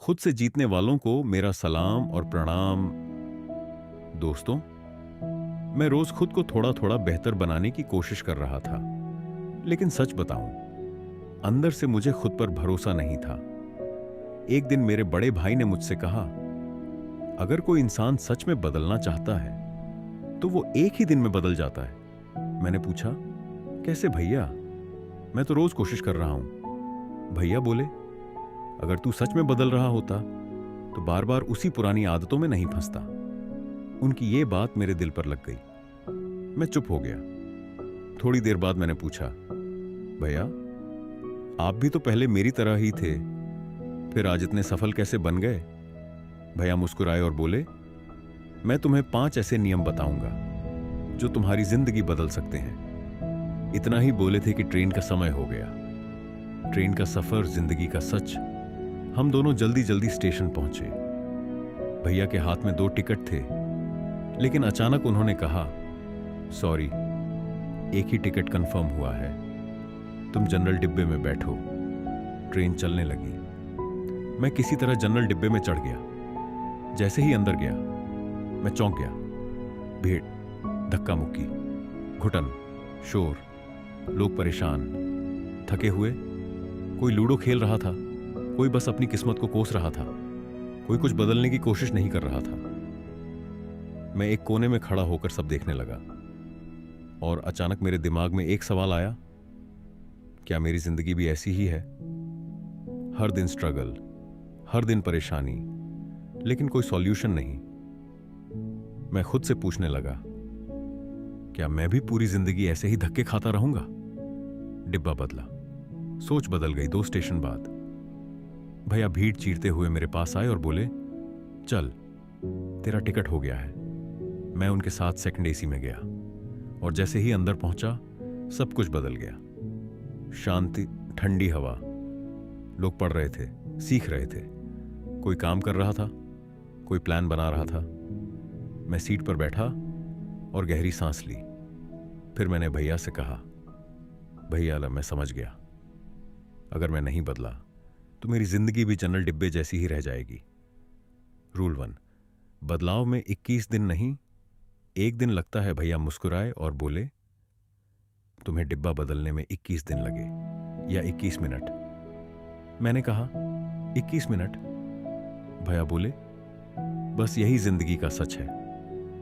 खुद से जीतने वालों को मेरा सलाम और प्रणाम। दोस्तों, मैं रोज खुद को थोड़ा थोड़ा बेहतर बनाने की कोशिश कर रहा था, लेकिन सच बताऊं, अंदर से मुझे खुद पर भरोसा नहीं था। एक दिन मेरे बड़े भाई ने मुझसे कहा, अगर कोई इंसान सच में बदलना चाहता है तो वो एक ही दिन में बदल जाता है। मैंने पूछा, कैसे भैया? मैं तो रोज कोशिश कर रहा हूं। भैया बोले, अगर तू सच में बदल रहा होता तो बार बार उसी पुरानी आदतों में नहीं फंसता। उनकी ये बात मेरे दिल पर लग गई। मैं चुप हो गया। थोड़ी देर बाद मैंने पूछा, भैया, आप भी तो पहले मेरी तरह ही थे, फिर आज इतने सफल कैसे बन गए? भैया मुस्कुराए और बोले, मैं तुम्हें 5 ऐसे नियम बताऊंगा जो तुम्हारी जिंदगी बदल सकते हैं। इतना ही बोले थे कि ट्रेन का समय हो गया। ट्रेन का सफर, जिंदगी का सच। हम दोनों जल्दी जल्दी स्टेशन पहुंचे। भैया के हाथ में 2 टिकट थे, लेकिन अचानक उन्होंने कहा, सॉरी, एक ही टिकट कंफर्म हुआ है, तुम जनरल डिब्बे में बैठो। ट्रेन चलने लगी। मैं किसी तरह जनरल डिब्बे में चढ़ गया। जैसे ही अंदर गया, मैं चौंक गया। भीड़, धक्का मुक्की, घुटन, शोर, लोग परेशान, थके हुए। कोई लूडो खेल रहा था, कोई बस अपनी किस्मत को कोस रहा था, कोई कुछ बदलने की कोशिश नहीं कर रहा था। मैं एक कोने में खड़ा होकर सब देखने लगा, और अचानक मेरे दिमाग में एक सवाल आया, क्या मेरी जिंदगी भी ऐसी ही है? हर दिन स्ट्रगल, हर दिन परेशानी, लेकिन कोई सॉल्यूशन नहीं। मैं खुद से पूछने लगा, क्या मैं भी पूरी जिंदगी ऐसे ही धक्के खाता रहूंगा? डिब्बा बदला, सोच बदल गई। 2 स्टेशन बाद भैया भीड़ चीरते हुए मेरे पास आए और बोले, चल, तेरा टिकट हो गया है। मैं उनके साथ सेकंड एसी में गया, और जैसे ही अंदर पहुंचा, सब कुछ बदल गया। शांति, ठंडी हवा, लोग पढ़ रहे थे, सीख रहे थे, कोई काम कर रहा था, कोई प्लान बना रहा था। मैं सीट पर बैठा और गहरी सांस ली। फिर मैंने भैया से कहा, भैया, मैं समझ गया, अगर मैं नहीं बदला तो मेरी जिंदगी भी जनरल डिब्बे जैसी ही रह जाएगी। रूल 1, बदलाव में 21 दिन नहीं, 1 दिन लगता है। भैया मुस्कुराए और बोले, तुम्हें डिब्बा बदलने में 21 दिन लगे या 21 मिनट? मैंने कहा, 21 मिनट। भैया बोले, बस यही जिंदगी का सच है।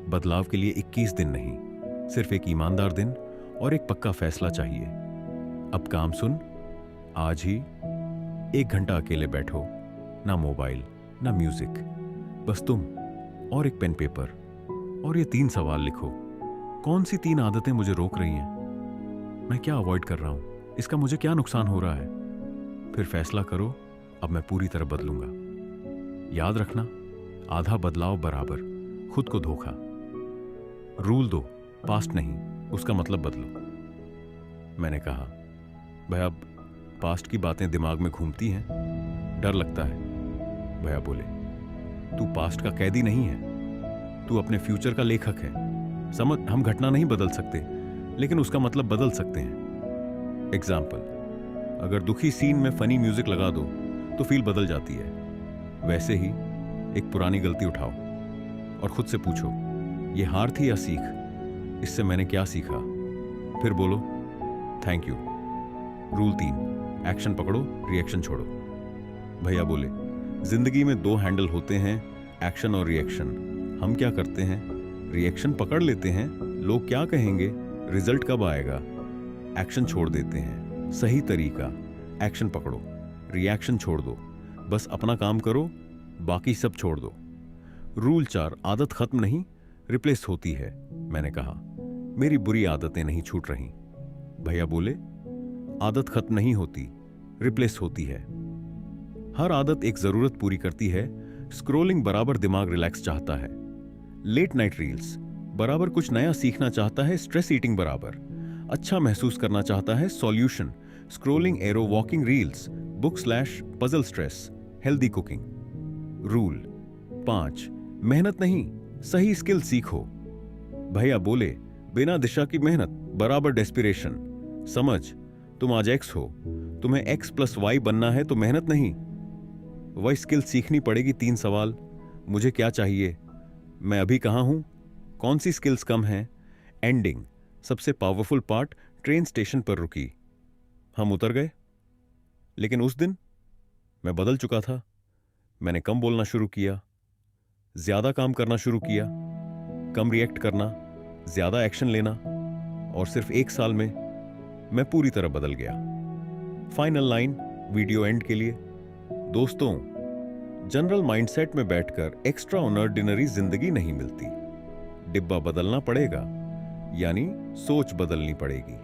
बदलाव के लिए 21 दिन नहीं, सिर्फ एक ईमानदार दिन और एक पक्का फैसला चाहिए। अब काम सुन, आज ही 1 घंटा अकेले बैठो, ना मोबाइल, ना म्यूजिक, बस तुम और एक पेन पेपर, और ये 3 सवाल लिखो। कौन सी 3 आदतें मुझे रोक रही हैं? मैं क्या अवॉइड कर रहा हूं? इसका मुझे क्या नुकसान हो रहा है? फिर फैसला करो, अब मैं पूरी तरह बदलूंगा। याद रखना, आधा बदलाव बराबर खुद को धोखा। रूल 2, पास्ट नहीं, उसका मतलब बदलो। मैंने कहा, भैया, पास्ट की बातें दिमाग में घूमती हैं, डर लगता है। भैया बोले, तू पास्ट का कैदी नहीं है, तू अपने फ्यूचर का लेखक है। समझ, हम घटना नहीं बदल सकते, लेकिन उसका मतलब बदल सकते हैं। एग्जाम्पल, अगर दुखी सीन में फनी म्यूजिक लगा दो तो फील बदल जाती है। वैसे ही एक पुरानी गलती उठाओ और खुद से पूछो, ये हार थी या सीख? इससे मैंने क्या सीखा? फिर बोलो, थैंक यू। रूल 3, एक्शन पकड़ो, रिएक्शन छोड़ो। भैया बोले, जिंदगी में 2 हैंडल होते हैं, एक्शन और रिएक्शन। हम क्या करते हैं? रिएक्शन पकड़ लेते हैं, लोग क्या कहेंगे, रिजल्ट कब आएगा, एक्शन छोड़ देते हैं। सही तरीका, एक्शन पकड़ो, रिएक्शन छोड़ दो, बस अपना काम करो, बाकी सब छोड़ दो। रूल 4, आदत खत्म नहीं, रिप्लेस होती है। मैंने कहा, मेरी बुरी आदतें नहीं छूट रही। भैया बोले, आदत खत्म नहीं होती, रिप्लेस होती है। हर आदत एक जरूरत पूरी करती है। स्क्रोलिंग बराबर दिमाग रिलैक्स चाहता है। लेट नाइट रील्स बराबर कुछ नया सीखना चाहता है। स्ट्रेस ईटिंग बराबर अच्छा महसूस करना चाहता है। Solution, scrolling arrow walking reels, book slash puzzle stress, healthy cooking. Rule 5, मेहनत नहीं, सही स्किल सीखो। भैया बोले, बिना दिशा की मेहनत बराबर डेस्पिरेशन। समझ, तुम आज एक्स हो, तुम्हें एक्स प्लस वाई बनना है तो मेहनत नहीं, वही स्किल सीखनी पड़ेगी। 3 सवाल, मुझे क्या चाहिए, मैं अभी कहाँ हूं, कौन सी स्किल्स कम हैं। एंडिंग, सबसे पावरफुल पार्ट, ट्रेन स्टेशन पर रुकी। हम उतर गए, लेकिन उस दिन मैं बदल चुका था। मैंने कम बोलना शुरू किया, ज्यादा काम करना शुरू किया, कम रिएक्ट करना, ज्यादा एक्शन लेना, और सिर्फ 1 साल में मैं पूरी तरह बदल गया। फाइनल लाइन वीडियो एंड के लिए। दोस्तों, जनरल माइंडसेट में बैठकर एक्स्ट्रा ऑर्डिनरी जिंदगी नहीं मिलती। डिब्बा बदलना पड़ेगा, यानी सोच बदलनी पड़ेगी।